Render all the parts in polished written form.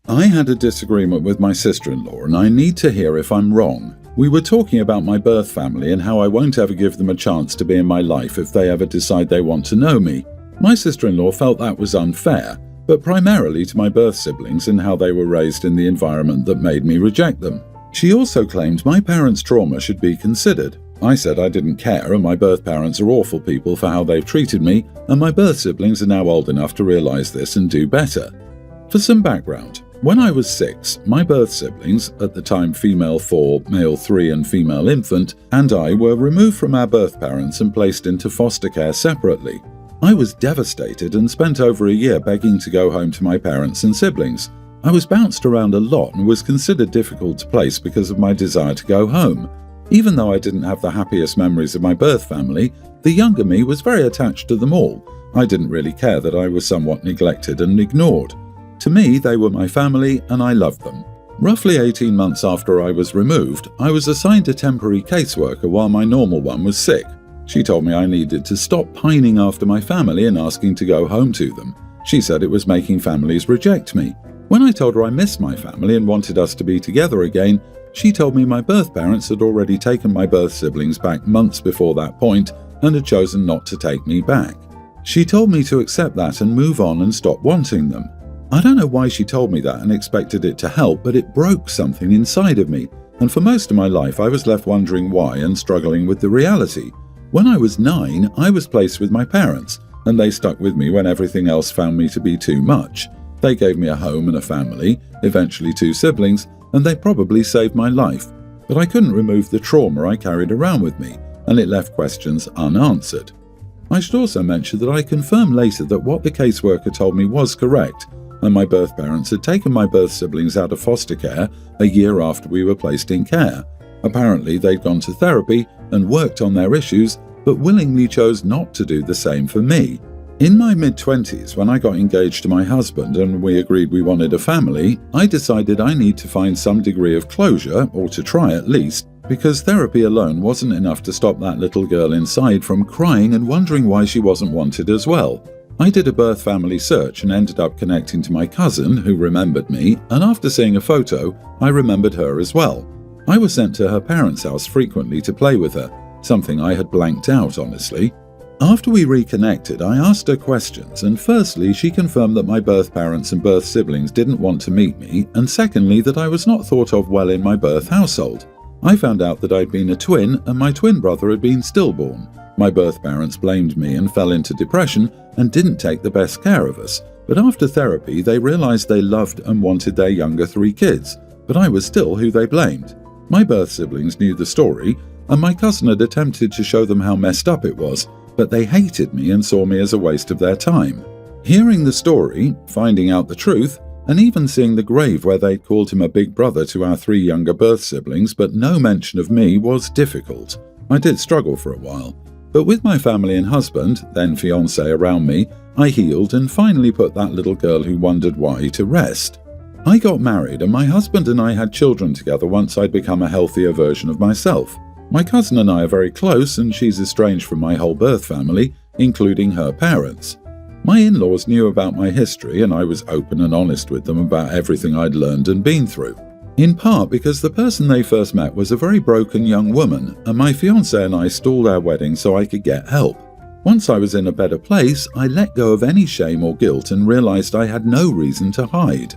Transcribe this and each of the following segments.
I had a disagreement with my sister-in-law and I need to hear if I'm wrong. We were talking about my birth family and how I won't ever give them a chance to be in my life if they ever decide they want to know me. My sister-in-law felt that was unfair, but primarily to my birth siblings and how they were raised in the environment that made me reject them. She also claimed my parents' trauma should be considered. I said I didn't care and my birth parents are awful people for how they've treated me, and my birth siblings are now old enough to realize this and do better. For some background, when I was 6, my birth siblings, at the time female 4, male 3 and female infant, and I were removed from our birth parents and placed into foster care separately. I was devastated and spent over a year begging to go home to my parents and siblings. I was bounced around a lot and was considered difficult to place because of my desire to go home. Even though I didn't have the happiest memories of my birth family, the younger me was very attached to them all. I didn't really care that I was somewhat neglected and ignored. To me, they were my family and I loved them. Roughly 18 months after I was removed, I was assigned a temporary caseworker while my normal one was sick. She told me I needed to stop pining after my family and asking to go home to them. She said it was making families reject me. When I told her I missed my family and wanted us to be together again, she told me my birth parents had already taken my birth siblings back months before that point and had chosen not to take me back. She told me to accept that and move on and stop wanting them. I don't know why she told me that and expected it to help, but it broke something inside of me, and for most of my life I was left wondering why and struggling with the reality. When I was 9, I was placed with my parents, and they stuck with me when everything else found me to be too much. They gave me a home and a family, eventually 2 siblings, and they probably saved my life. But I couldn't remove the trauma I carried around with me, and it left questions unanswered. I should also mention that I confirmed later that what the caseworker told me was correct, and my birth parents had taken my birth siblings out of foster care a year after we were placed in care. Apparently they'd gone to therapy and worked on their issues, but willingly chose not to do the same for me. In my mid-20s, when I got engaged to my husband and we agreed we wanted a family, I decided I need to find some degree of closure, or to try at least, because therapy alone wasn't enough to stop that little girl inside from crying and wondering why she wasn't wanted as well. I did a birth family search and ended up connecting to my cousin, who remembered me, and after seeing a photo, I remembered her as well. I was sent to her parents' house frequently to play with her, something I had blanked out, honestly. After we reconnected, I asked her questions, and firstly, she confirmed that my birth parents and birth siblings didn't want to meet me, and secondly, that I was not thought of well in my birth household. I found out that I'd been a twin, and my twin brother had been stillborn. My birth parents blamed me and fell into depression and didn't take the best care of us, but after therapy, they realized they loved and wanted their younger 3 kids, but I was still who they blamed. My birth siblings knew the story, and my cousin had attempted to show them how messed up it was, but they hated me and saw me as a waste of their time. Hearing the story, finding out the truth, and even seeing the grave where they'd called him a big brother to our 3 younger birth siblings but no mention of me was difficult. I did struggle for a while, but with my family and husband, then fiancé, around me, I healed and finally put that little girl who wondered why to rest. I got married and my husband and I had children together once I'd become a healthier version of myself. My cousin and I are very close and she's estranged from my whole birth family, including her parents. My in-laws knew about my history and I was open and honest with them about everything I'd learned and been through. In part because the person they first met was a very broken young woman and my fiancé and I stalled our wedding so I could get help. Once I was in a better place, I let go of any shame or guilt and realized I had no reason to hide.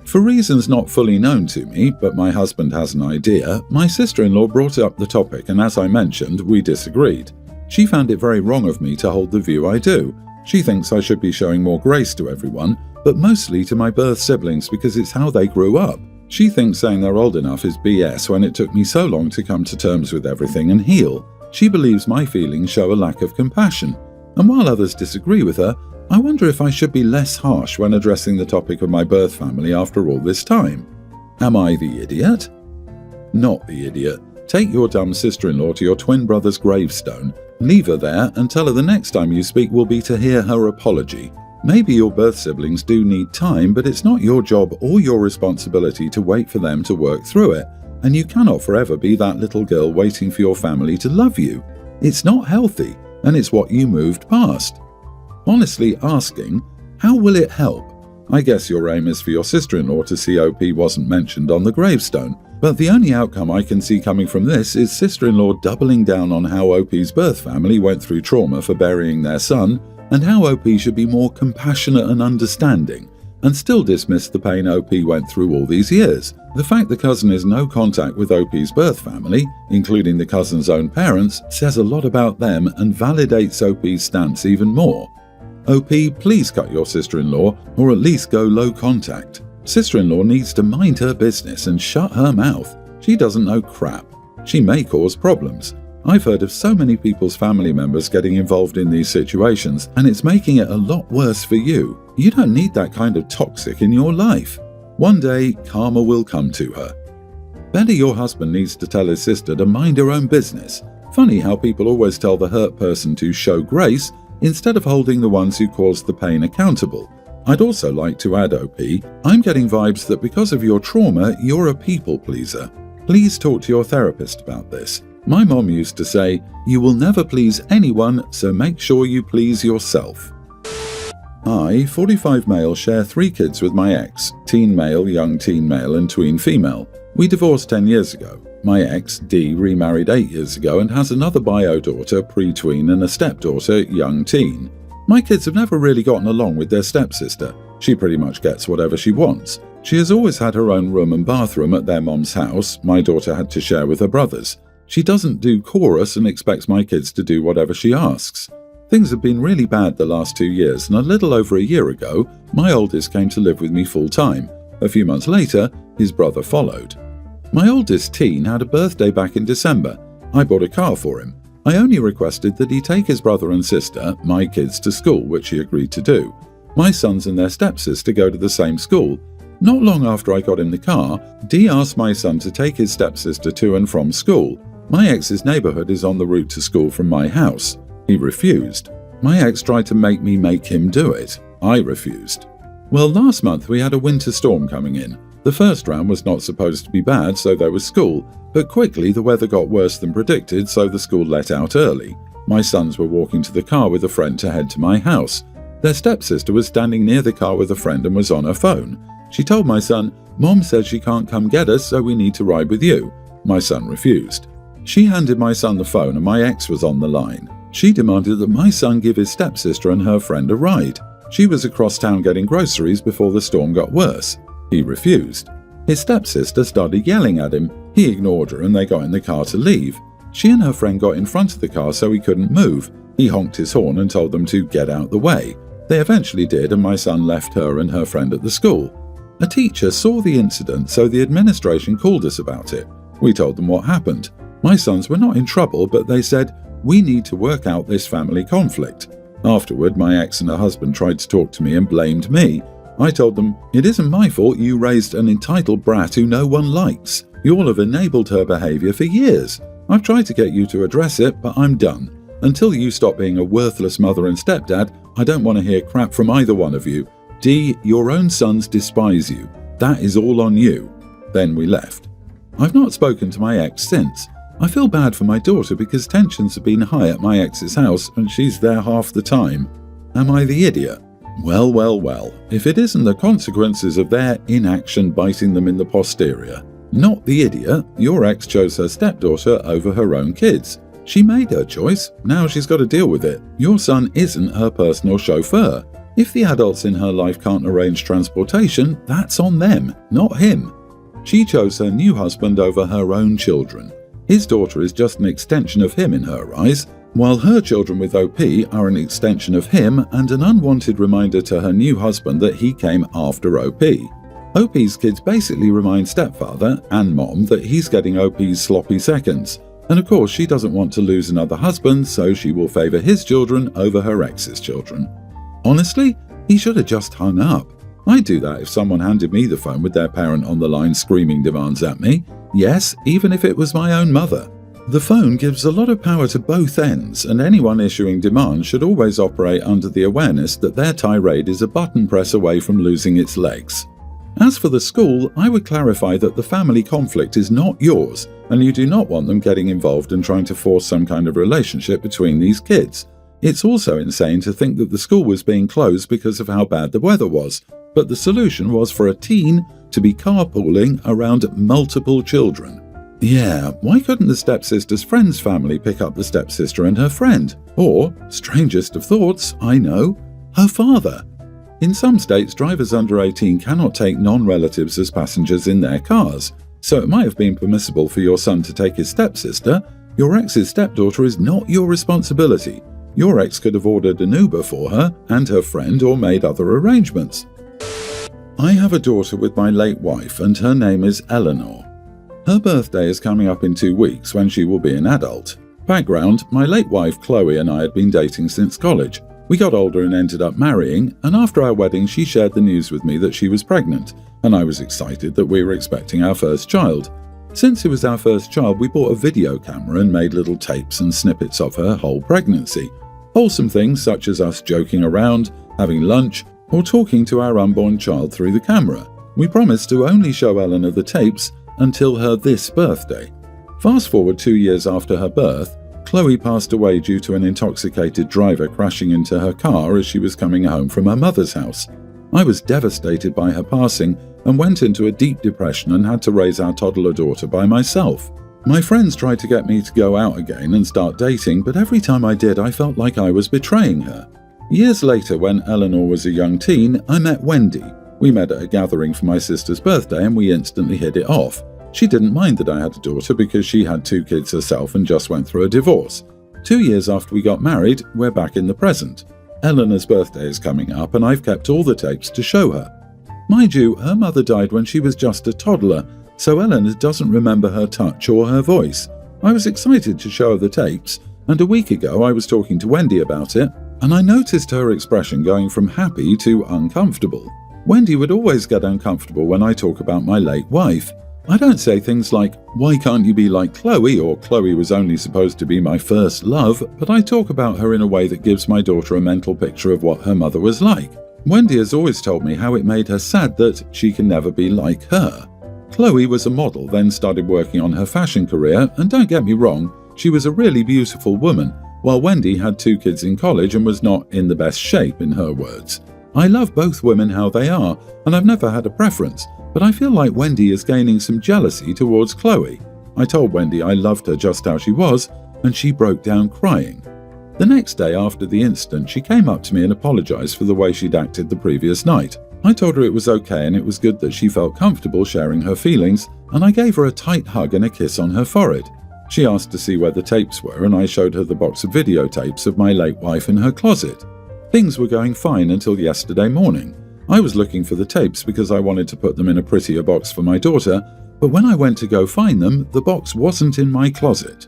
For reasons not fully known to me, but my husband has an idea, my sister-in-law brought up the topic and as I mentioned, we disagreed. She found it very wrong of me to hold the view I do. She thinks I should be showing more grace to everyone, but mostly to my birth siblings because it's how they grew up. She thinks saying they're old enough is BS when it took me so long to come to terms with everything and heal. She believes my feelings show a lack of compassion. And while others disagree with her, I wonder if I should be less harsh when addressing the topic of my birth family after all this time. Am I the idiot? Not the idiot. Take your dumb sister-in-law to your twin brother's gravestone, leave her there and tell her the next time you speak will be to hear her apology. Maybe your birth siblings do need time, but it's not your job or your responsibility to wait for them to work through it, and you cannot forever be that little girl waiting for your family to love you. It's not healthy, and it's what you moved past. Honestly asking, how will it help? I guess your aim is for your sister-in-law to see OP wasn't mentioned on the gravestone, but the only outcome I can see coming from this is sister-in-law doubling down on how OP's birth family went through trauma for burying their son, and how OP should be more compassionate and understanding, and still dismiss the pain OP went through all these years. The fact the cousin is no contact with OP's birth family, including the cousin's own parents, says a lot about them and validates OP's stance even more. OP, please cut your sister-in-law, or at least go low contact. Sister-in-law needs to mind her business and shut her mouth. She doesn't know crap. She may cause problems. I've heard of so many people's family members getting involved in these situations, and it's making it a lot worse for you. You don't need that kind of toxic in your life. One day, karma will come to her. Better your husband needs to tell his sister to mind her own business. Funny how people always tell the hurt person to show grace instead of holding the ones who caused the pain accountable. I'd also like to add, OP, I'm getting vibes that because of your trauma, you're a people pleaser. Please talk to your therapist about this. My mom used to say, you will never please anyone, so make sure you please yourself. I, 45 male, share 3 kids with my ex, teen male, young teen male, and tween female. We divorced 10 years ago. My ex, D, remarried 8 years ago and has another bio daughter, pre-tween, and a stepdaughter, young teen. My kids have never really gotten along with their stepsister. She pretty much gets whatever she wants. She has always had her own room and bathroom at their mom's house. My daughter had to share with her brothers. She doesn't do chorus and expects my kids to do whatever she asks. Things have been really bad the last 2 years, and a little over a year ago, my oldest came to live with me full-time. A few months later, his brother followed. My oldest teen had a birthday back in December. I bought a car for him. I only requested that he take his brother and sister, my kids, to school, which he agreed to do. My sons and their stepsister go to the same school. Not long after I got him the car, Dee asked my son to take his stepsister to and from school. My ex's neighborhood is on the route to school from my house. He refused. My ex tried to make me make him do it. I refused. Well, last month we had a winter storm coming in. The first round was not supposed to be bad, so there was school, but quickly the weather got worse than predicted, so the school let out early. My sons were walking to the car with a friend to head to my house. Their stepsister was standing near the car with a friend and was on her phone. She told my son, "Mom says she can't come get us, so we need to ride with you." My son refused. She handed my son the phone and my ex was on the line. She demanded that my son give his stepsister and her friend a ride. She was across town getting groceries before the storm got worse. He refused. His stepsister started yelling at him. He ignored her and they got in the car to leave. She and her friend got in front of the car so he couldn't move. He honked his horn and told them to get out the way. They eventually did, and my son left her and her friend at the school. A teacher saw the incident, so the administration called us about it. We told them what happened. My sons were not in trouble, but they said, "We need to work out this family conflict." Afterward, my ex and her husband tried to talk to me and blamed me. I told them, "It isn't my fault you raised an entitled brat who no one likes. You all have enabled her behavior for years. I've tried to get you to address it, but I'm done. Until you stop being a worthless mother and stepdad, I don't want to hear crap from either one of you. Dee, your own sons despise you. That is all on you." Then we left. I've not spoken to my ex since. I feel bad for my daughter because tensions have been high at my ex's house and she's there half the time. Am I the idiot? Well, well, well, if it isn't the consequences of their inaction biting them in the posterior. Not the idiot, your ex chose her stepdaughter over her own kids. She made her choice, now she's got to deal with it. Your son isn't her personal chauffeur. If the adults in her life can't arrange transportation, that's on them, not him. She chose her new husband over her own children. His daughter is just an extension of him in her eyes, while her children with OP are an extension of him and an unwanted reminder to her new husband that he came after OP. OP's kids basically remind stepfather and mom that he's getting OP's sloppy seconds. And of course she doesn't want to lose another husband, so she will favour his children over her ex's children. Honestly, he should have just hung up. I'd do that if someone handed me the phone with their parent on the line screaming demands at me. Yes, even if it was my own mother. The phone gives a lot of power to both ends, and anyone issuing demands should always operate under the awareness that their tirade is a button press away from losing its legs. As for the school, I would clarify that the family conflict is not yours, and you do not want them getting involved and trying to force some kind of relationship between these kids. It's also insane to think that the school was being closed because of how bad the weather was, but the solution was for a teen to be carpooling around multiple children. Yeah, why couldn't the stepsister's friend's family pick up the stepsister and her friend? Or, strangest of thoughts, I know, her father. In some states, drivers under 18 cannot take non-relatives as passengers in their cars, so it might have been permissible for your son to take his stepsister. Your ex's stepdaughter is not your responsibility. Your ex could have ordered an Uber for her and her friend or made other arrangements. I have a daughter with my late wife and her name is Eleanor. Her birthday is coming up in 2 weeks when she will be an adult. Background, my late wife Chloe and I had been dating since college. We got older and ended up marrying, and after our wedding she shared the news with me that she was pregnant, and I was excited that we were expecting our first child. Since it was our first child, we bought a video camera and made little tapes and snippets of her whole pregnancy. Wholesome things such as us joking around, having lunch, or talking to our unborn child through the camera. We promised to only show Eleanor the tapes until her this birthday. Fast forward 2 years after her birth, Chloe passed away due to an intoxicated driver crashing into her car as she was coming home from her mother's house. I was devastated by her passing and went into a deep depression and had to raise our toddler daughter by myself. My friends tried to get me to go out again and start dating, but every time I did, I felt like I was betraying her. Years later, when Eleanor was a young teen, I met Wendy. We met at a gathering for my sister's birthday and we instantly hit it off. She didn't mind that I had a daughter because she had 2 kids herself and just went through a divorce. 2 years after we got married, we're back in the present. Eleanor's birthday is coming up and I've kept all the tapes to show her. Mind you, her mother died when she was just a toddler, so Eleanor doesn't remember her touch or her voice. I was excited to show her the tapes, and a week ago I was talking to Wendy about it, and I noticed her expression going from happy to uncomfortable. Wendy would always get uncomfortable when I talk about my late wife. I don't say things like, "Why can't you be like Chloe?" or "Chloe was only supposed to be my first love," but I talk about her in a way that gives my daughter a mental picture of what her mother was like. Wendy has always told me how it made her sad that she can never be like her. Chloe was a model, then started working on her fashion career, and don't get me wrong, she was a really beautiful woman, while Wendy had 2 kids in college and was not in the best shape, in her words. I love both women how they are, and I've never had a preference, but I feel like Wendy is gaining some jealousy towards Chloe. I told Wendy I loved her just how she was, and she broke down crying. The next day after the incident, she came up to me and apologized for the way she'd acted the previous night. I told her it was okay and it was good that she felt comfortable sharing her feelings, and I gave her a tight hug and a kiss on her forehead. She asked to see where the tapes were, and I showed her the box of videotapes of my late wife in her closet. Things were going fine until yesterday morning. I was looking for the tapes because I wanted to put them in a prettier box for my daughter, but when I went to go find them, the box wasn't in my closet.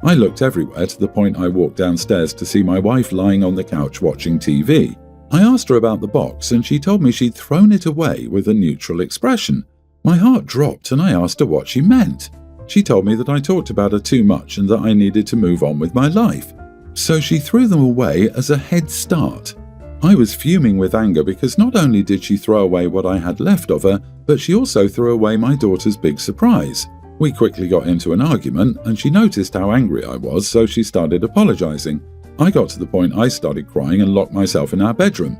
I looked everywhere to the point I walked downstairs to see my wife lying on the couch watching TV. I asked her about the box and she told me she'd thrown it away with a neutral expression. My heart dropped and I asked her what she meant. She told me that I talked about her too much and that I needed to move on with my life. So she threw them away as a head start. I was fuming with anger because not only did she throw away what I had left of her, but she also threw away my daughter's big surprise. We quickly got into an argument and she noticed how angry I was, so she started apologizing. I got to the point I started crying and locked myself in our bedroom.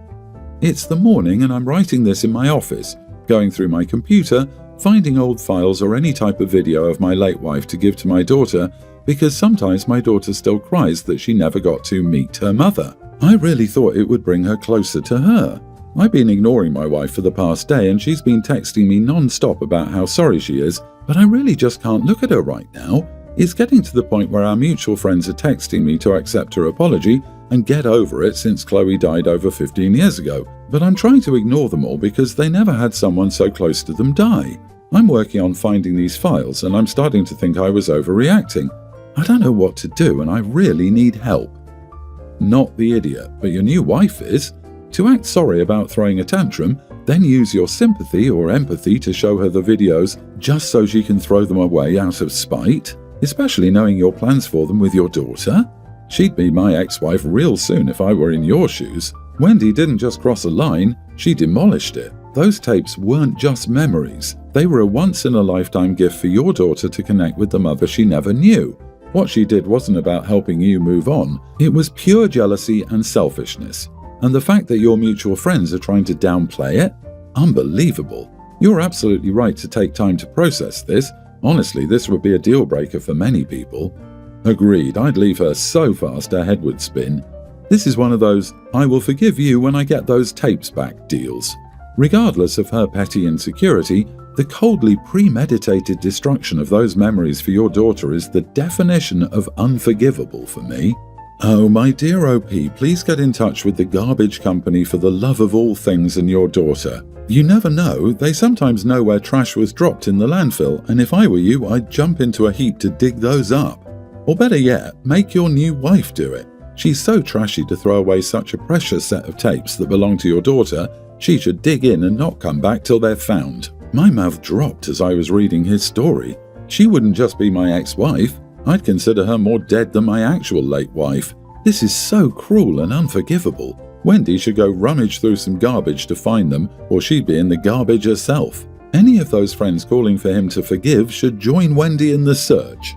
It's the morning and I'm writing this in my office, going through my computer, finding old files or any type of video of my late wife to give to my daughter, because sometimes my daughter still cries that she never got to meet her mother. I really thought it would bring her closer to her. I've been ignoring my wife for the past day and she's been texting me non-stop about how sorry she is, but I really just can't look at her right now. It's getting to the point where our mutual friends are texting me to accept her apology and get over it since Chloe died over 15 years ago, but I'm trying to ignore them all because they never had someone so close to them die. I'm working on finding these files and I'm starting to think I was overreacting. I don't know what to do and I really need help. Not the idiot, but your new wife is. To act sorry about throwing a tantrum, then use your sympathy or empathy to show her the videos just so she can throw them away out of spite, especially knowing your plans for them with your daughter. She'd be my ex-wife real soon if I were in your shoes. Wendy didn't just cross a line, she demolished it. Those tapes weren't just memories. They were a once-in-a-lifetime gift for your daughter to connect with the mother she never knew. What she did wasn't about helping you move on, it was pure jealousy and selfishness. And the fact that your mutual friends are trying to downplay it? Unbelievable. You're absolutely right to take time to process this. Honestly, this would be a deal breaker for many people. Agreed, I'd leave her so fast her head would spin. This is one of those, I will forgive you when I get those tapes back deals. Regardless of her petty insecurity, the coldly premeditated destruction of those memories for your daughter is the definition of unforgivable for me. Oh, my dear OP, please get in touch with the garbage company for the love of all things and your daughter. You never know, they sometimes know where trash was dropped in the landfill, and if I were you, I'd jump into a heap to dig those up. Or better yet, make your new wife do it. She's so trashy to throw away such a precious set of tapes that belong to your daughter, she should dig in and not come back till they're found. My mouth dropped as I was reading his story. She wouldn't just be my ex-wife. I'd consider her more dead than my actual late wife. This is so cruel and unforgivable. Wendy should go rummage through some garbage to find them, or she'd be in the garbage herself. Any of those friends calling for him to forgive should join Wendy in the search.